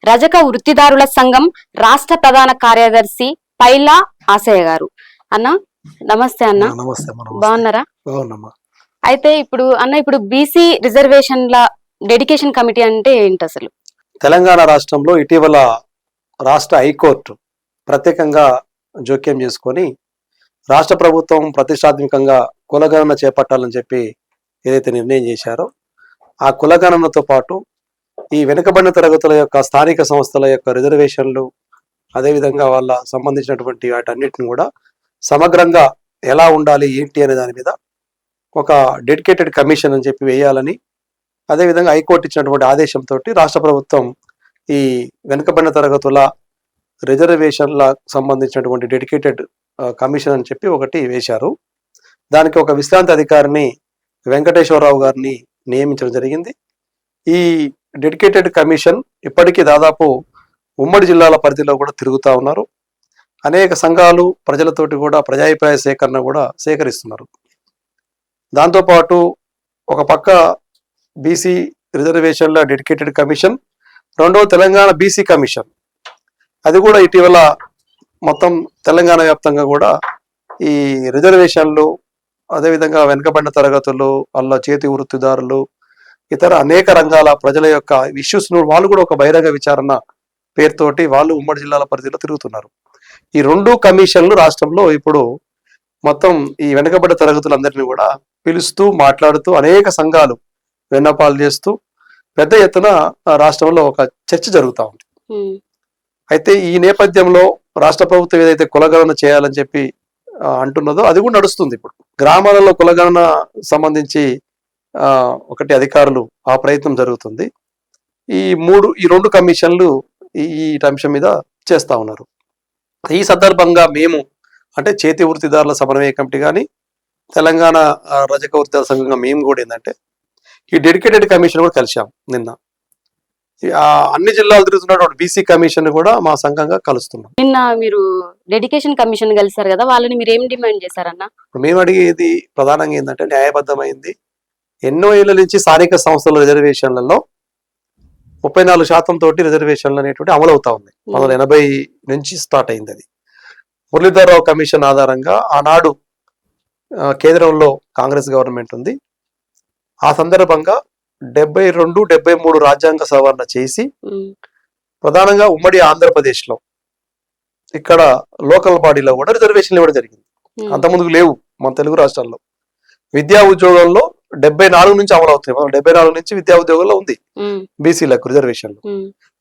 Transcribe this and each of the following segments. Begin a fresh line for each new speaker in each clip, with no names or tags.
రజక వృత్తిదారుల సంఘం రాష్ట్ర ప్రధాన కార్యదర్శి పైలా ఆశయ్య గారు. అన్న నమస్తే. అన్న
నమస్తే.
బాగున్నారా?
బాగున్నామా.
అయితే ఇప్పుడు బీసీ రిజర్వేషన్ల డెడికేషన్ కమిటీ అంటే ఏంటి అసలు?
తెలంగాణ రాష్ట్రంలో ఇటీవల రాష్ట్ర హైకోర్టు ప్రత్యేకంగా జోక్యం చేసుకొని రాష్ట్ర ప్రభుత్వం ప్రతిష్టాత్మకంగా కులగణన చేపట్టాలని చెప్పి ఏదైతే నిర్ణయం చేశారో ఆ కులగణనతో పాటు ఈ వెనుకబడిన తరగతుల యొక్క స్థానిక సంస్థల యొక్క రిజర్వేషన్లు, అదేవిధంగా వాళ్ళ సంబంధించినటువంటి వాటన్నిటిని కూడా సమగ్రంగా ఎలా ఉండాలి ఏంటి అనే దాని మీద ఒక డెడికేటెడ్ కమిషన్ అని చెప్పి వేయాలని, అదేవిధంగా హైకోర్టు ఇచ్చినటువంటి ఆదేశంతో రాష్ట్ర ప్రభుత్వం ఈ వెనుకబడిన తరగతుల రిజర్వేషన్ల సంబంధించినటువంటి డెడికేటెడ్ కమిషన్ అని చెప్పి ఒకటి వేశారు. దానికి ఒక విశ్రాంతి అధికారిని వెంకటేశ్వరరావు గారిని నియమించడం జరిగింది. ఈ డెడికేటెడ్ కమిషన్ ఇప్పటికీ దాదాపు ఉమ్మడి జిల్లాల పరిధిలో కూడా తిరుగుతూ ఉన్నారు. అనేక సంఘాలు ప్రజలతోటి కూడా ప్రజాభిప్రాయ సేకరణ కూడా సేకరిస్తున్నారు. దాంతోపాటు ఒక పక్క బీసీ రిజర్వేషన్ల డెడికేటెడ్ కమిషన్, రెండవ తెలంగాణ బీసీ కమిషన్, అది కూడా ఇటీవల మొత్తం తెలంగాణ వ్యాప్తంగా కూడా ఈ రిజర్వేషన్లు, అదేవిధంగా వెనుకబడిన తరగతులు, అలా చేతి వృత్తిదారులు, ఇతర అనేక రంగాల ప్రజల యొక్క ఇష్యూస్ను వాళ్ళు కూడా ఒక బహిరంగ విచారణ పేరుతోటి వాళ్ళు ఉమ్మడి జిల్లాల పరిధిలో తిరుగుతున్నారు. ఈ రెండు కమిషన్లు రాష్ట్రంలో ఇప్పుడు మొత్తం ఈ వెనుకబడ్డ తరగతులందరినీ కూడా పిలుస్తూ మాట్లాడుతూ అనేక సంఘాలు విన్నపాలు చేస్తూ పెద్ద ఎత్తున రాష్ట్రంలో ఒక చర్చ జరుగుతూ ఉంది. అయితే ఈ నేపథ్యంలో రాష్ట్ర ప్రభుత్వం ఏదైతే కులగణన చేయాలని చెప్పి అంటున్నదో అది కూడా నడుస్తుంది. ఇప్పుడు గ్రామాలలో కులగణన సంబంధించి ఒకటి అధికారులు ఆ ప్రయత్నం జరుగుతుంది. ఈ రెండు కమిషన్లు ఈ అంశం మీద చేస్తా ఉన్నారు. ఈ సందర్భంగా మేము అంటే చేతి వృత్తిదారుల సమన్వయ కమిటీ కానీ తెలంగాణ రజక వృత్తిదారుల సంఘంగా మేము కూడా ఏంటంటే ఈ డెడికేటెడ్ కమిషన్ కూడా కలిసాం. నిన్న అన్ని జిల్లాలు తిరుగుతున్నటువంటి బీసీ కమిషన్ కూడా మా సంఘంగా కలుస్తున్నాం.
నిన్న మీరు డెడికేషన్ కమిషన్ కలిసారు కదా, వాళ్ళని మీరు ఏం డిమాండ్ చేశారన్న?
మేము అడిగేది ప్రధానంగా ఏంటంటే న్యాయబద్ధమైంది. ఎన్నో ఏళ్ల నుంచి స్థానిక సంస్థల రిజర్వేషన్లలో 34% తోటి రిజర్వేషన్లు అనేటువంటి అమలు అవుతా ఉంది. 1980 నుంచి స్టార్ట్ అయింది. అది మురళీధరరావు కమిషన్ ఆధారంగా ఆనాడు కేంద్రంలో కాంగ్రెస్ గవర్నమెంట్ ఉంది. ఆ సందర్భంగా 72, 73 రాజ్యాంగ సవరణ చేసి ప్రధానంగా ఉమ్మడి ఆంధ్రప్రదేశ్ లో ఇక్కడ లోకల్ బాడీలో కూడా రిజర్వేషన్లు ఇవ్వడం జరిగింది. అంతకుముందుకు లేవు మన తెలుగు రాష్ట్రాల్లో. విద్యా ఉద్యోగంలో 74 నుంచి అమలు అవుతాయి. 74 నుంచి విద్యా ఉద్యోగంలో ఉంది బీసీలకు రిజర్వేషన్లు.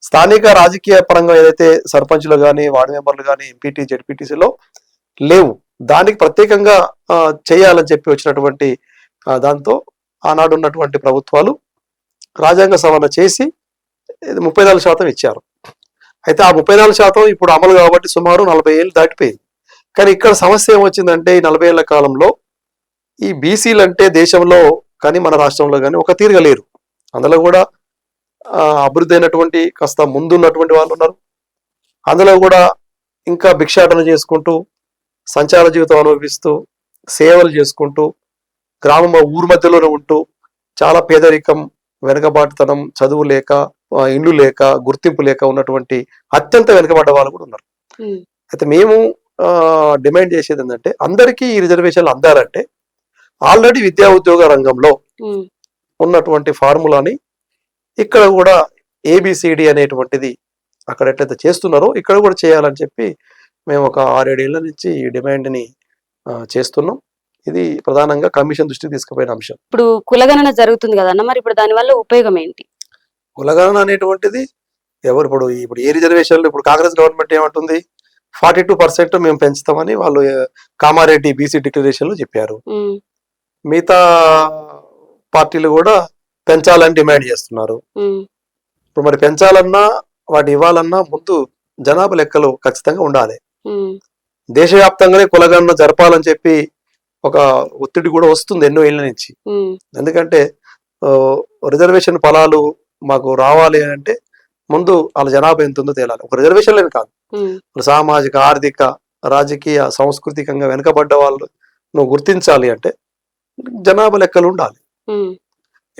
స్థానిక రాజకీయ పరంగా ఏదైతే సర్పంచ్లు కానీ, వార్డు మెంబర్లు కానీ, ఎంపీటీ, జెడ్పీటీసీలో లేవు. దానికి ప్రత్యేకంగా చేయాలని చెప్పి వచ్చినటువంటి దాంతో ఆనాడు ఉన్నటువంటి ప్రభుత్వాలు రాజ్యాంగ సవరణ చేసి 34% ఇచ్చారు. అయితే ఆ 34% ఇప్పుడు అమలు కాబట్టి సుమారు 40 ఏళ్ళు దాటిపోయింది. కానీ ఇక్కడ సమస్య ఏమొచ్చిందంటే ఈ 40 ఏళ్ల కాలంలో ఈ బీసీలు అంటే దేశంలో కానీ మన రాష్ట్రంలో కానీ ఒక తీరుగా లేరు. అందులో కూడా అభివృద్ధి అయినటువంటి కాస్త ముందున్నటువంటి వాళ్ళు ఉన్నారు. అందులో కూడా ఇంకా భిక్షాటన చేసుకుంటూ సంచార జీవితం అనుభవిస్తూ సేవలు చేసుకుంటూ ఊరు మధ్యలోనే ఉంటూ చాలా పేదరికం, వెనుకబాటుతనం, చదువు లేక, ఇల్లు లేక, గుర్తింపు లేక ఉన్నటువంటి అత్యంత వెనుకబడ్డ వాళ్ళు కూడా ఉన్నారు. అయితే మేము డిమాండ్ చేసేది ఏంటంటే అందరికీ ఈ రిజర్వేషన్లు అందాలంటే ఆల్రెడీ విద్యా ఉద్యోగ రంగంలో ఉన్నటువంటి ఫార్ములాని ఇక్కడ కూడా ఏబిసిడి అనేటువంటిది అక్కడ ఎట్లయితే చేస్తున్నారో ఇక్కడ కూడా చేయాలని చెప్పి మేము ఒక 6-7 ఏళ్ల నుంచి ఈ డిమాండ్ని చేస్తున్నాం. ఇది ప్రధానంగా కమిషన్ దృష్టికి తీసుకుపోయిన అంశం.
ఇప్పుడు కులగణన జరుగుతుంది కదన్న, మరి ఇప్పుడు దాని వల్ల ఉపయోగం ఏంటి?
కులగణన అనేటువంటిది ఇప్పుడు ఏ రిజర్వేషన్లు ఇప్పుడు కాంగ్రెస్ గవర్నమెంట్ ఏమంటుంది, 42% మేము పెంచుతామని వాళ్ళు కామారెడ్డి బీసీ డిక్లరేషన్లు చెప్పారు. మిగతా పార్టీలు కూడా పెంచాలని డిమాండ్ చేస్తున్నారు. ఇప్పుడు మరి పెంచాలన్నా వాటి ఇవ్వాలన్నా ముందు జనాభా లెక్కలు ఖచ్చితంగా ఉండాలి. దేశవ్యాప్తంగానే కులగణన జరపాలని చెప్పి ఒక ఒత్తిడి కూడా వస్తుంది ఎన్నో ఏళ్ల నుంచి. ఎందుకంటే రిజర్వేషన్ ఫలాలు మాకు రావాలి అంటే ముందు వాళ్ళ జనాభా ఎంత ఉందో తేలాలి. ఒక రిజర్వేషన్లేని కాదు, సామాజిక, ఆర్థిక, రాజకీయ, సాంస్కృతికంగా వెనుకబడ్డ వాళ్ళు నువ్వు గుర్తించాలి అంటే జనాభా లెక్కలు ఉండాలి.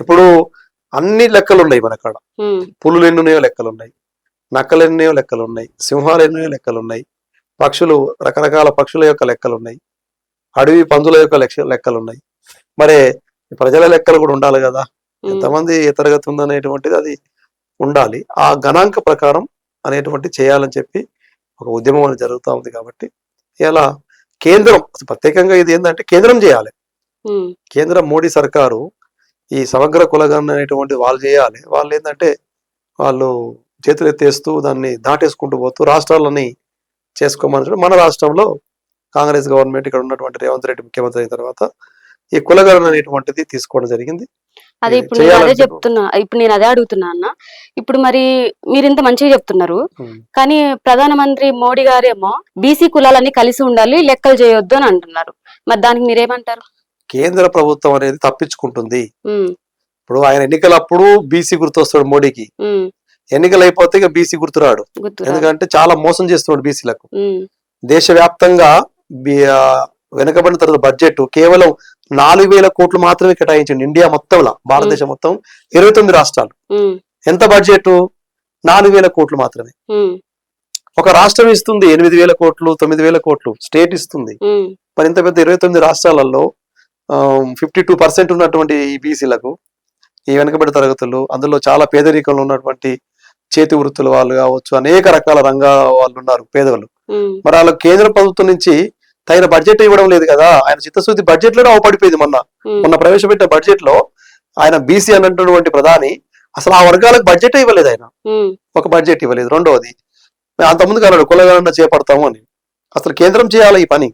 ఇప్పుడు అన్ని లెక్కలు ఉన్నాయి మన కాడ. పులులు ఎన్ని ఉన్నాయో లెక్కలు ఉన్నాయి, నక్కలు ఎన్నో లెక్కలు ఉన్నాయి, సింహాలు ఎన్నో లెక్కలు ఉన్నాయి, పక్షులు రకరకాల పక్షుల యొక్క లెక్కలు ఉన్నాయి, అడవి పందుల యొక్క లెక్కలు ఉన్నాయి. మరి ప్రజల లెక్కలు కూడా ఉండాలి కదా, ఎంతమంది ఏ తరగతి ఉందనేటువంటిది అది ఉండాలి. ఆ గణాంక ప్రకారం అనేటువంటి చేయాలని చెప్పి ఒక ఉద్యమం అనేది జరుగుతూ ఉంది. కాబట్టి ఇలా కేంద్రం ప్రత్యేకంగా ఇది ఏంటంటే కేంద్రం చేయాలి. కేంద్రం మోడీ సర్కారు ఈ సమగ్ర కులగణన అనేటువంటి వాళ్ళు చేయాలి. వాళ్ళు ఏంటంటే వాళ్ళు చేతులు ఎత్తేస్తూ దాన్ని దాటేసుకుంటూ పోతూ రాష్ట్రాలని చేసుకోమని మన రాష్ట్రంలో కాంగ్రెస్ గవర్నమెంట్ ఇక్కడ ఉన్నటువంటి రేవంత్ రెడ్డి ముఖ్యమంత్రి అయిన తర్వాత ఈ కులగణన అనేటువంటిది తీసుకోవడం జరిగింది.
అదే ఇప్పుడు నేను అదే చెప్తున్నా, ఇప్పుడు నేను అదే అడుగుతున్నా అన్న. ఇప్పుడు మరి మీరు ఇంత మంచిగా చెప్తున్నారు, కానీ ప్రధానమంత్రి మోడీ గారేమో బీసీ కులాలన్నీ కలిసి ఉండాలి, లెక్కలు చేయొద్దు అని అంటున్నారు. మరి దానికి మీరేమంటారు?
కేంద్ర ప్రభుత్వం అనేది తప్పించుకుంటుంది. ఇప్పుడు ఆయన ఎన్నికలప్పుడు బీసీ గుర్తొస్తాడు మోడీకి, ఎన్నికలు అయిపోతే ఇక బీసీ గుర్తురాడు. ఎందుకంటే చాలా మోసం చేస్తున్నాడు బీసీలకు. దేశవ్యాప్తంగా వెనుకబడిన తర్వాత బడ్జెట్ కేవలం 4,000 కోట్లు మాత్రమే కేటాయించండి. ఇండియా మొత్తంలో, భారతదేశం మొత్తం 29 రాష్ట్రాలు. ఎంత బడ్జెట్? 4,000 కోట్లు మాత్రమే. ఒక రాష్ట్రం ఇస్తుంది 8,000 కోట్లు, 9,000 కోట్లు స్టేట్ ఇస్తుంది. మరి ఇంత పెద్ద 29 రాష్ట్రాలలో 52% ఉన్నటువంటి ఈ బీసీలకు, ఈ వెనుకబడి తరగతులు, అందులో చాలా పేదరికంలో ఉన్నటువంటి చేతి వృత్తుల వాళ్ళు కావచ్చు, అనేక రకాల రంగాల వాళ్ళు ఉన్నారు పేదవాళ్ళు. మరి వాళ్ళకి కేంద్ర ప్రభుత్వం నుంచి తగిన బడ్జెట్ ఇవ్వడం లేదు కదా. ఆయన చిత్తశుద్ధి బడ్జెట్ లోనే అవపడిపోయింది. మొన్న ప్రవేశపెట్టిన బడ్జెట్ లో ఆయన బీసీ అన్నటువంటి ప్రధాని అసలు ఆ వర్గాలకు బడ్జెట్ ఇవ్వలేదు. ఆయన ఒక బడ్జెట్ ఇవ్వలేదు. రెండవది, అంతకుముందు అన్నాడు కులగణన చేపడతాము అని. అసలు కేంద్రం చేయాలి ఈ పని.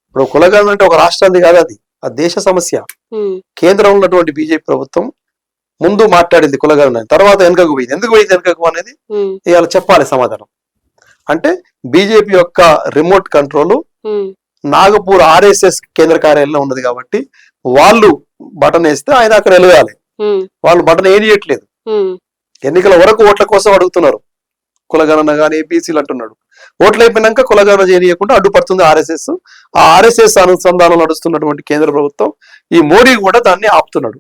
ఇప్పుడు కులగణన అంటే ఒక రాష్ట్రానికి కాదు, అది ఆ దేశ సమస్య. కేంద్రంలో ఉన్నటువంటి బీజేపీ ప్రభుత్వం ముందు మాట్లాడింది కులగణన, తర్వాత వెనుకకు పోయింది. ఎందుకు పోయింది వెనుకకు అనేది ఇవాళ చెప్పాలి సమాధానం. అంటే బీజేపీ యొక్క రిమోట్ కంట్రోల్ నాగపూర్ ఆర్ఎస్ఎస్ కేంద్ర కార్యాలయంలో ఉన్నది. కాబట్టి వాళ్ళు బటన్ వేస్తే ఆయన అక్కడ వెలగాలి. వాళ్ళు బటన్ వేయట్లేదు. ఎన్నికల వరకు ఓట్ల కోసం అడుగుతున్నారు. కులగణన కానీ బీసీలు అంటున్నాడు. ఓట్లు అయిపోయినాక కులగణన చేయకుండా అడ్డుపడుతుంది ఆర్ఎస్ఎస్. ఆ ఆర్ఎస్ఎస్ అనుసంధానం నడుస్తున్నటువంటి కేంద్ర ప్రభుత్వం, ఈ మోడీ కూడా దాన్ని ఆపుతున్నాడు.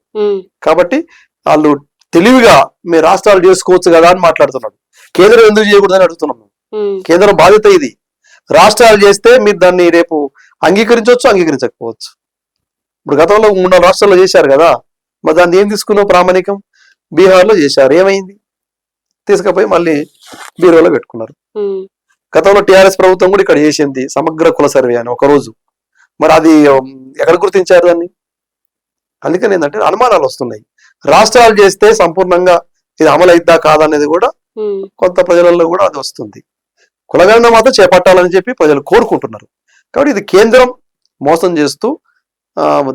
కాబట్టి వాళ్ళు తెలివిగా మీ రాష్ట్రాలు చేసుకోవచ్చు కదా అని మాట్లాడుతున్నాడు. కేంద్రం ఎందుకు చేయకూడదని అడుగుతున్నాం. కేంద్రం బాధ్యత ఇది. రాష్ట్రాలు చేస్తే మీరు దాన్ని రేపు అంగీకరించవచ్చు, అంగీకరించకపోవచ్చు. ఇప్పుడు గతంలో 3 రాష్ట్రాల్లో చేశారు కదా, మరి దాన్ని ఏం తీసుకున్నావు ప్రామాణికం? బీహార్లో చేశారు, ఏమైంది? తీసుకుపోయి మళ్ళీ బీరోలో పెట్టుకున్నారు. గతంలో టిఆర్ఎస్ ప్రభుత్వం కూడా ఇక్కడ చేసింది సమగ్ర కుల సర్వే అని ఒక రోజు. మరి అది ఎక్కడ గుర్తించారు దాన్ని? అందుకని ఏంటంటే అనుమానాలు వస్తున్నాయి. రాష్ట్రాలు చేస్తే సంపూర్ణంగా ఇది అమలు అయిద్దా కాదనేది కూడా కొంత ప్రజలలో కూడా అది వస్తుంది. కులగణన మాత్రం చేపట్టాలని చెప్పి ప్రజలు కోరుకుంటున్నారు. కాబట్టి ఇది కేంద్రం మోసం చేస్తూ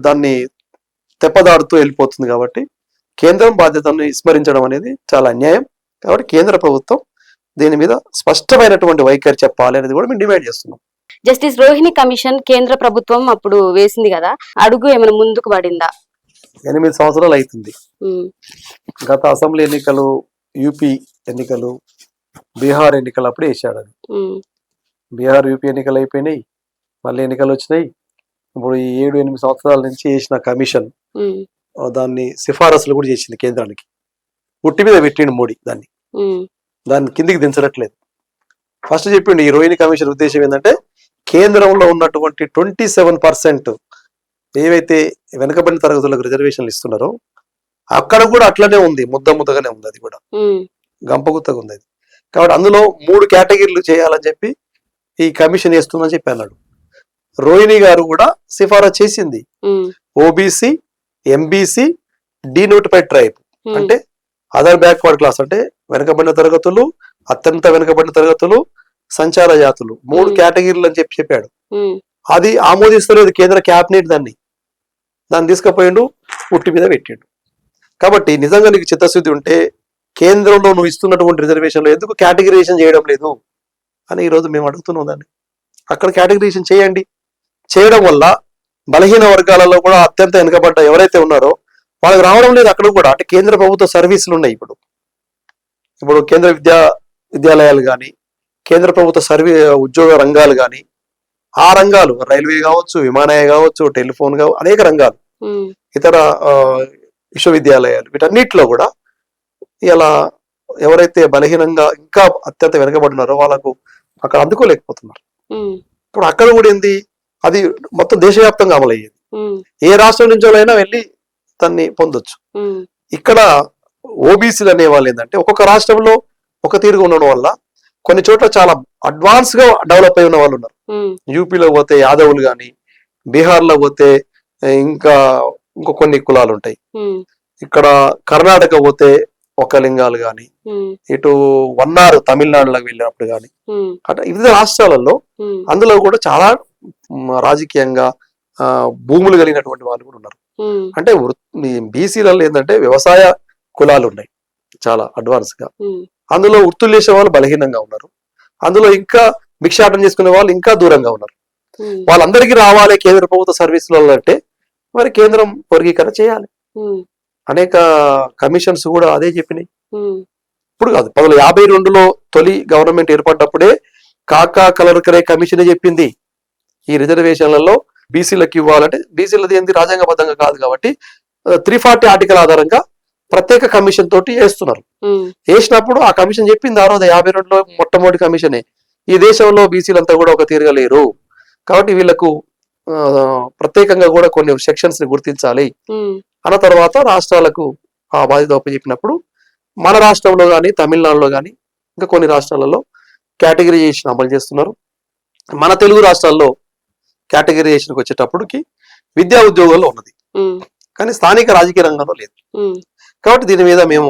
దాన్ని తెప్పదాడుతూ వెళ్ళిపోతుంది. కాబట్టి కేంద్రం బాధ్యతను విస్మరించడం అనేది చాలా అన్యాయం. కాబట్టి కేంద్ర ప్రభుత్వం దీని మీద స్పష్టమైనటువంటి వైఖరి చెప్పాలి అనేది కూడా మేము డిమాండ్ చేస్తున్నాం.
జస్టిస్ రోహిణి కమిషన్ కేంద్ర ప్రభుత్వం అప్పుడు వేసింది కదా, అడుగు ఏమైనా ముందుకు పడిందా?
8 సంవత్సరాలు అవుతుంది. గత అసెంబ్లీ ఎన్నికలు, యూపీ ఎన్నికలు, బీహార్ ఎన్నికలు అప్పుడే వేసాడు అది. బీహార్ యూపీ ఎన్నికలు అయిపోయినాయి, మళ్ళీ ఎన్నికలు వచ్చినాయి. ఇప్పుడు ఈ 7-8 సంవత్సరాల నుంచి వేసిన కమిషన్ దాన్ని సిఫారసులు కూడా చేసింది కేంద్రానికి. ఉట్టి మీద పెట్టిండు మోడీ దాన్ని కిందికి దించట్లేదు. ఫస్ట్ చెప్పిండు ఈ రోహిణి కమిషన్ ఉద్దేశం ఏంటంటే కేంద్రంలో ఉన్నటువంటి 27% ఏవైతే వెనుకబడిన తరగతులకు రిజర్వేషన్లు ఇస్తున్నారో అక్కడ కూడా అట్లనే ఉంది, ముద్దగానే ఉంది. అది కూడా గంపగుత్తగా ఉంది అది. కాబట్టి అందులో 3 కేటగిరీలు చేయాలని చెప్పి ఈ కమిషన్ వేస్తుందని చెప్పి అన్నాడు. రోహిణి గారు కూడా సిఫారసు చేసింది. ఓబీసీ, ఎంబీసీ, డీనోటిఫైడ్ ట్రైబ్ అంటే అదర్ బ్యాక్వర్డ్ క్లాస్ అంటే వెనుకబడిన తరగతులు, అత్యంత వెనుకబడిన తరగతులు, సంచార జాతులు 3 కేటగిరీలు అని చెప్పాడు. అది ఆమోదిస్తలేదు కేంద్ర క్యాబినెట్. దాన్ని తీసుకుపోయిండు, పుట్టి మీద పెట్టిండు. కాబట్టి నిజంగా నీకు చిత్తశుద్ధి ఉంటే కేంద్రంలో నువ్వు ఇస్తున్నటువంటి రిజర్వేషన్లో ఎందుకు కేటగిరీషన్ చేయడం లేదు అని ఈరోజు మేము అడుగుతున్నాం. దాన్ని అక్కడ కేటగిరీషన్ చేయండి. చేయడం వల్ల బలహీన వర్గాలలో కూడా అత్యంత వెనుకబడ్డ ఎవరైతే ఉన్నారో వాళ్ళకి రావడం లేదు. అక్కడ కూడా అంటే కేంద్ర ప్రభుత్వ సర్వీసులు ఉన్నాయి. ఇప్పుడు కేంద్ర విద్యాలయాలు కానీ, కేంద్ర ప్రభుత్వ ఉద్యోగ రంగాలు కానీ, ఆ రంగాలు రైల్వే కావచ్చు, విమానయానం కావచ్చు, టెలిఫోన్ కావచ్చు, అనేక రంగాలు, ఇతర విశ్వవిద్యాలయాలు, వీటన్నిటిలో కూడా ఇలా ఎవరైతే బలహీనంగా ఇంకా అత్యంత వెనకబడినారో వాళ్ళకు అక్కడ అందుకోలేకపోతున్నారు. ఇప్పుడు అక్కడ కూడా ఏంది, అది మొత్తం దేశవ్యాప్తంగా అమలయ్యేది. ఏ రాష్ట్రం నుంచో అయినా వెళ్ళి దాన్ని పొందొచ్చు. ఇక్కడ ఓబీసీలు అనే వాళ్ళు ఏంటంటే ఒక్కొక్క రాష్ట్రంలో ఒక తీరుగా ఉండడం వల్ల కొన్ని చోట్ల చాలా అడ్వాన్స్ గా డెవలప్ అయి ఉన్న వాళ్ళు ఉన్నారు. యూపీలో పోతే యాదవులు గాని, బీహార్లో పోతే ఇంకా ఇంకో కొన్ని కులాలు ఉంటాయి. ఇక్కడ కర్ణాటక పోతే ఒక లింగాలు గాని, ఇటు వన్నారు తమిళనాడులోకి వెళ్ళినప్పుడు గాని, అట్లా వివిధ రాష్ట్రాలలో అందులో కూడా చాలా రాజకీయంగా భూములు కలిగినటువంటి వాళ్ళు కూడా ఉన్నారు. అంటే బీసీలలో ఏంటంటే వ్యవసాయ కులాలు ఉన్నాయి చాలా అడ్వాన్స్ గా, అందులో వృత్తులు చేసే వాళ్ళు బలహీనంగా ఉన్నారు, అందులో ఇంకా భిక్షాటన చేసుకునే వాళ్ళు ఇంకా దూరంగా ఉన్నారు. వాళ్ళందరికీ రావాలి కేంద్ర ప్రభుత్వ సర్వీసులలో అంటే మరి కేంద్రం వర్గీకరణ చేయాలి. అనేక కమిషన్స్ కూడా అదే చెప్పినాయి. ఇప్పుడు కాదు, 1952లో తొలి గవర్నమెంట్ ఏర్పడ్డప్పుడే కాకా కలర్కరే కమిషన్ చెప్పింది ఈ రిజర్వేషన్లలో బీసీలకు ఇవ్వాలంటే, బీసీలది ఏంది రాజ్యాంగబద్ధంగా కాదు కాబట్టి 340 ఆర్టికల్ ఆధారంగా ప్రత్యేక కమిషన్ తోటి వేస్తున్నారు. వేసినప్పుడు ఆ కమిషన్ చెప్పింది ఆ రోజు 52లో మొట్టమొదటి కమిషనే, ఈ దేశంలో బీసీలంతా కూడా ఒక తీరుగా లేరు కాబట్టి వీళ్ళకు ప్రత్యేకంగా కూడా కొన్ని సెక్షన్స్ ని గుర్తించాలి అన్న తర్వాత రాష్ట్రాలకు ఆ బాధ్యత చెప్పినప్పుడు మన రాష్ట్రంలో కానీ, తమిళనాడులో కానీ, ఇంకా కొన్ని రాష్ట్రాలలో కేటగిరైజేషన్ అమలు చేస్తున్నారు. మన తెలుగు రాష్ట్రాల్లో కేటగిరైజేషన్కి వచ్చేటప్పటికి విద్యా ఉద్యోగాల్లో ఉన్నది కానీ స్థానిక రాజకీయ రంగంలో లేదు. కాబట్టి దీని మీద మేము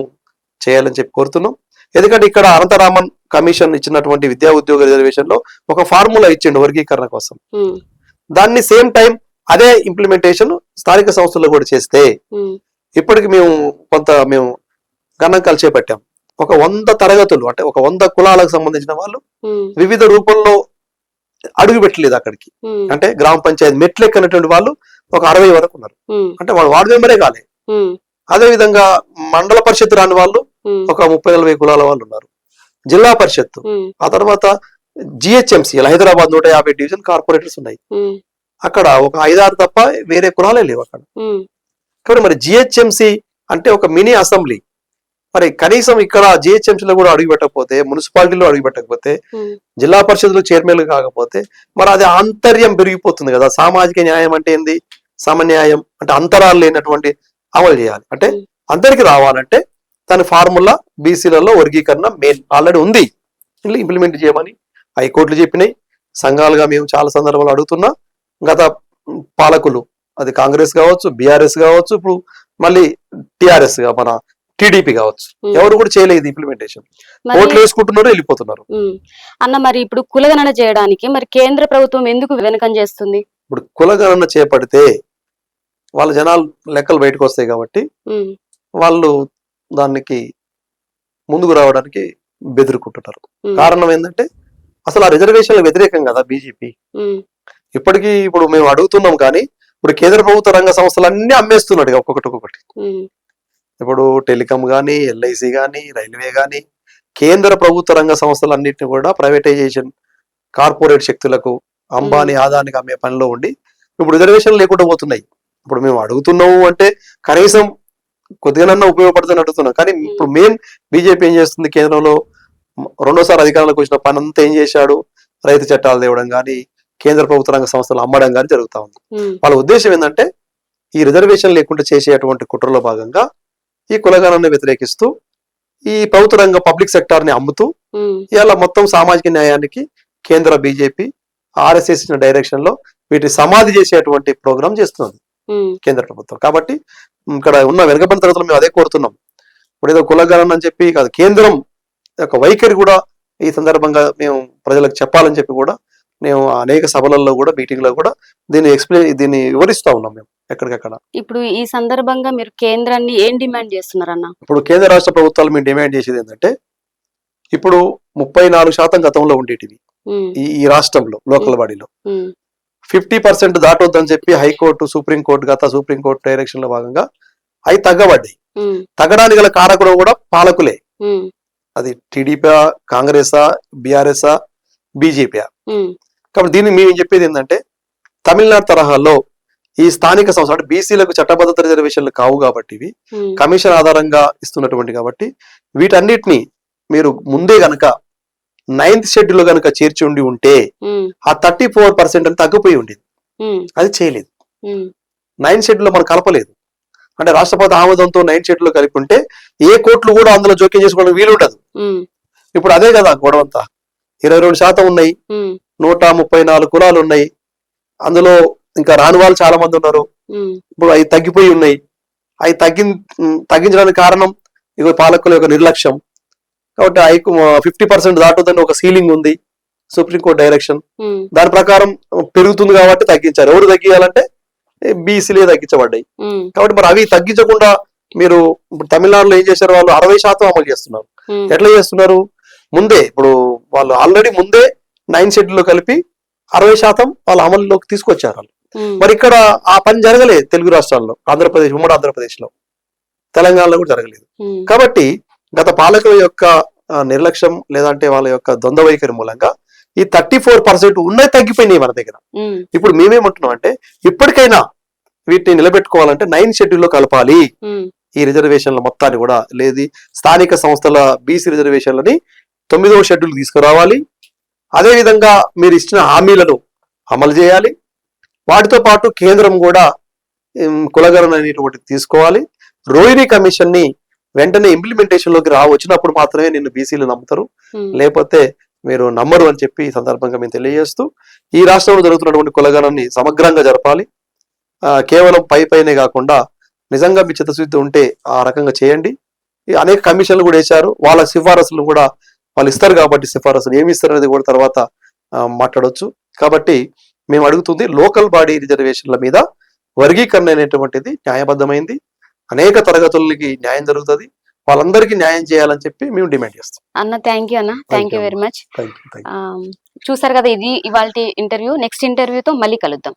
చేయాలని చెప్పి కోరుతున్నాం. ఎందుకంటే ఇక్కడ అనంతరామన్ కమిషన్ ఇచ్చినటువంటి విద్యా ఉద్యోగ రిజర్వేషన్ లో ఒక ఫార్ములా ఇచ్చిండు వర్గీకరణ కోసం. దాన్ని సేమ్ టైం అదే ఇంప్లిమెంటేషన్ స్థానిక సంస్థల్లో కూడా చేస్తే ఇప్పటికి మేము గణాంకాలు చేపట్టాం. ఒక 100 తరగతులు అంటే ఒక 100 కులాలకు సంబంధించిన వాళ్ళు వివిధ రూపంలో అడుగు పెట్టలేదు అక్కడికి. అంటే గ్రామ పంచాయతీ మెట్లు ఎక్కనటువంటి వాళ్ళు ఒక 60 వరకు ఉన్నారు. అంటే వాళ్ళు వార్డు మెంబరే కాలే. అదే విధంగా మండల పరిషత్ రాని వాళ్ళు ఒక 30-40 కులాల వాళ్ళు ఉన్నారు. జిల్లా పరిషత్, ఆ తర్వాత జిహెచ్ఎంసీ హైదరాబాద్ 150 డివిజన్ కార్పొరేటర్స్ ఉన్నాయి. అక్కడ ఒక 5-6 తప్ప వేరే కులాలే లేవు అక్కడ. కాబట్టి మరి జిహెచ్ఎంసీ అంటే ఒక మినీ అసెంబ్లీ. మరి కనీసం ఇక్కడ జిహెచ్ఎంసీలో కూడా అడుగు పెట్టకపోతే, మున్సిపాలిటీలో అడుగు పెట్టకపోతే, జిల్లా పరిషత్లో చైర్మన్లు కాకపోతే మరి అది ఆంతర్యం పెరిగిపోతుంది కదా. సామాజిక న్యాయం అంటే ఏంది? సమన్యాయం అంటే అంతరాలు లేనటువంటి అమలు చేయాలి. అంటే అందరికి రావాలంటే దాని ఫార్ములా బీసీలలో వర్గీకరణ మెయిన్ ఆల్రెడీ ఉంది, ఇంప్లిమెంట్ చేయమని హైకోర్టులు చెప్పినాయి. సంఘాలుగా మేము చాలా సందర్భాలు అడుగుతున్నా. గత పాలకులు అది కాంగ్రెస్ కావచ్చు, బీఆర్ఎస్ కావచ్చు, ఇప్పుడు మళ్ళీ టిఆర్ఎస్ గా మన టీడీపీ కావచ్చు, ఎవరు కూడా చేయలేదు ఇంప్లిమెంటేషన్. ఓట్లు వేసుకుంటున్నారు, వెళ్ళిపోతున్నారు.
అన్న మరి ఇప్పుడు కులగణన చేయడానికి మరి కేంద్ర ప్రభుత్వం ఎందుకు వెనకం చేస్తుంది?
ఇప్పుడు కులగణన చేపడితే వాళ్ళ జనాలు లెక్కలు బయటకు వస్తాయి కాబట్టి వాళ్ళు దానికి ముందుకు రావడానికి బెదిరుకుంటున్నారు. కారణం ఏంటంటే అసలు ఆ రిజర్వేషన్ల వ్యతిరేకం కదా బీజేపీ. ఇప్పటికీ ఇప్పుడు మేము అడుగుతున్నాం కానీ ఇప్పుడు కేంద్ర ప్రభుత్వ రంగ సంస్థలు అన్ని అమ్మేస్తున్నాడు ఒక్కొక్కటి. ఇప్పుడు టెలికాం కానీ, ఎల్ఐసి కానీ, రైల్వే కానీ, కేంద్ర ప్రభుత్వ రంగ సంస్థలన్నింటినీ కూడా ప్రైవేటైజేషన్ కార్పొరేట్ శక్తులకు, అంబానీ ఆదానికి అమ్మే పనిలో ఉండి ఇప్పుడు రిజర్వేషన్ లేకుండా పోతున్నాయి. ఇప్పుడు మేము అడుగుతున్నాము అంటే కనీసం కొద్దిగానన్నా ఉపయోగపడుతుందని అడుగుతున్నాం. కానీ ఇప్పుడు మెయిన్ బీజేపీ ఏం చేస్తుంది, కేంద్రంలో రెండోసారి అధికారంలోకి వచ్చిన పని అంతా ఏం చేశాడు, రైతు చట్టాలు తేవడం కానీ, కేంద్ర ప్రభుత్వ రంగ సంస్థలు అమ్మడం కానీ జరుగుతూ ఉంది. వాళ్ళ ఉద్దేశం ఏంటంటే ఈ రిజర్వేషన్ లేకుండా చేసేటువంటి కుట్రలో భాగంగా ఈ కులగణాన్ని వ్యతిరేకిస్తూ ఈ ప్రభుత్వ రంగ పబ్లిక్ సెక్టార్ ని అమ్ముతూ ఇలా మొత్తం సామాజిక న్యాయానికి కేంద్ర బీజేపీ ఆర్ఎస్ఎస్ ఇచ్చిన డైరెక్షన్ లో వీటి సమాధి చేసేటువంటి ప్రోగ్రామ్ చేస్తున్నది కేంద్ర ప్రభుత్వం. కాబట్టి ఇక్కడ ఉన్న వెనుకబడిన తరగతులు మేము అదే కోరుతున్నాం. ఇప్పుడు ఏదో కులగణన అని చెప్పి కాదు, కేంద్రం యొక్క వైఖరి కూడా ఈ సందర్భంగా మేము ప్రజలకు చెప్పాలని చెప్పి కూడా మేము అనేక సభలలో కూడా, మీటింగ్ లో కూడా దీన్ని వివరిస్తా ఉన్నాం మేము ఎక్కడికక్కడ.
ఇప్పుడు ఈ సందర్భంగా మీరు కేంద్రాన్ని ఏం డిమాండ్ చేస్తున్నారన్న? ఇప్పుడు
కేంద్ర రాష్ట్ర ప్రభుత్వాలు మేము డిమాండ్ చేసేది ఏంటంటే, ఇప్పుడు 34% గతంలో ఉండేటివి ఈ రాష్ట్రంలో లోకల్ బాడీలో 50% దాటొద్దని చెప్పి హైకోర్టు, సుప్రీంకోర్టు డైరెక్షన్ లో భాగంగా అవి తగ్గబడ్డాయి. తగ్గడానికి గల కారకుడు కూడా పాలకులే. అది టీడీపీ, కాంగ్రెసా, బీఆర్ఎస్ఆ, బీజేపీ. కాబట్టి దీన్ని మేము చెప్పేది ఏంటంటే, తమిళనాడు తరహాలో ఈ స్థానిక సంస్థ అంటే బీసీలకు చట్టబద్ధత రిజర్వేషన్లు కావు కాబట్టి ఇవి కమిషన్ ఆధారంగా ఇస్తున్నటువంటి కాబట్టి వీటన్నిటిని మీరు ముందే గనక 9th షెడ్యూల్ గనక చేర్చి ఉంటే ఆ 34% అని తగ్గిపోయి ఉండేది. అది చేయలేదు. 9th షెడ్యూల్ మనం కలపలేదు. అంటే రాష్ట్రపతి ఆమోదంతో 9th షెడ్యూల్ కలిపి ఉంటే ఏ కోర్టులు కూడా అందులో జోక్యం చేసుకోవడానికి వీలు ఉండదు. ఇప్పుడు అదే కదా గొడవంతా. 22% ఉన్నాయి, 134 కులాలు ఉన్నాయి, అందులో ఇంకా రాని వాళ్ళు చాలా మంది ఉన్నారు. ఇప్పుడు అవి తగ్గిపోయి ఉన్నాయి. అవి తగ్గించడానికి కారణం ఇక పాలకుల యొక్క నిర్లక్ష్యం. కాబట్టి 50% దాటుతుందని ఒక సీలింగ్ ఉంది, సుప్రీంకోర్టు డైరెక్షన్. దాని ప్రకారం పెరుగుతుంది కాబట్టి తగ్గించారు. ఎవరు తగ్గియాలంటే బీసీలే తగ్గించబడ్డాయి. కాబట్టి మరి అవి తగ్గించకుండా మీరు ఇప్పుడు తమిళనాడులో ఏం చేశారు, వాళ్ళు 60% అమలు చేస్తున్నారు. ఎట్లా చేస్తున్నారు? ముందే ఇప్పుడు వాళ్ళు ఆల్రెడీ ముందే 9th షెడ్యూల్ కలిపి 60% వాళ్ళ అమలులోకి తీసుకొచ్చారు వాళ్ళు. మరి ఇక్కడ ఆ పని జరగలేదు తెలుగు రాష్ట్రాల్లో, ఆంధ్రప్రదేశ్, ఉమ్మడి ఆంధ్రప్రదేశ్ లో, తెలంగాణలో కూడా జరగలేదు. కాబట్టి గత పాలకుల యొక్క నిర్లక్ష్యం లేదంటే వాళ్ళ యొక్క ద్వంద్వ వైఖరి మూలంగా ఈ 34% ఉన్నది తగ్గిపోయినాయి మన దగ్గర. ఇప్పుడు మేమేమంటున్నాం అంటే ఇప్పటికైనా వీటిని నిలబెట్టుకోవాలంటే 9th షెడ్యూల్ లో కలపాలి ఈ రిజర్వేషన్ల మొత్తాన్ని కూడా. లేదు స్థానిక సంస్థల బీసీ రిజర్వేషన్లని 9వ షెడ్యూల్ తీసుకురావాలి. అదే విధంగా మీరు ఇచ్చిన హామీలను అమలు చేయాలి. వాటితో పాటు కేంద్రం కూడా కులగణన అనేటువంటిది తీసుకోవాలి. రోహిణి కమిషన్ ని వెంటనే ఇంప్లిమెంటేషన్ లోకి వచ్చినప్పుడు మాత్రమే నిన్ను బీసీలు నమ్ముతారు, లేకపోతే మీరు నమ్మరు అని చెప్పి ఈ సందర్భంగా మేము తెలియజేస్తూ ఈ రాష్ట్రంలో జరుగుతున్నటువంటి కులగణాన్ని సమగ్రంగా జరపాలి. కేవలం పైనే కాకుండా నిజంగా మీ చిత్తశుద్ధి ఉంటే ఆ రకంగా చేయండి. అనేక కమిషన్లు కూడా వేశారు, వాళ్ళ సిఫారసులు కూడా వాళ్ళు ఇస్తారు కాబట్టి సిఫారసులు ఏమి ఇస్తారు అనేది కూడా తర్వాత మాట్లాడవచ్చు. కాబట్టి మేము అడుగుతుంది లోకల్ బాడీ రిజర్వేషన్ల మీద వర్గీకరణ అనేటువంటిది న్యాయబద్ధమైంది. అనేక తరగతులకి న్యాయం జరుగుతుంది, వాళ్ళందరికీ న్యాయం చేయాలని చెప్పి మేము డిమాండ్ చేస్తాం.
అన్న థ్యాంక్ యూ అన్న, థ్యాంక్ యూ వెరీ మచ్. చూసారు కదా, ఇది ఇవాళ ఇంటర్వ్యూ. నెక్స్ట్ ఇంటర్వ్యూతో మళ్ళీ కలుద్దాం.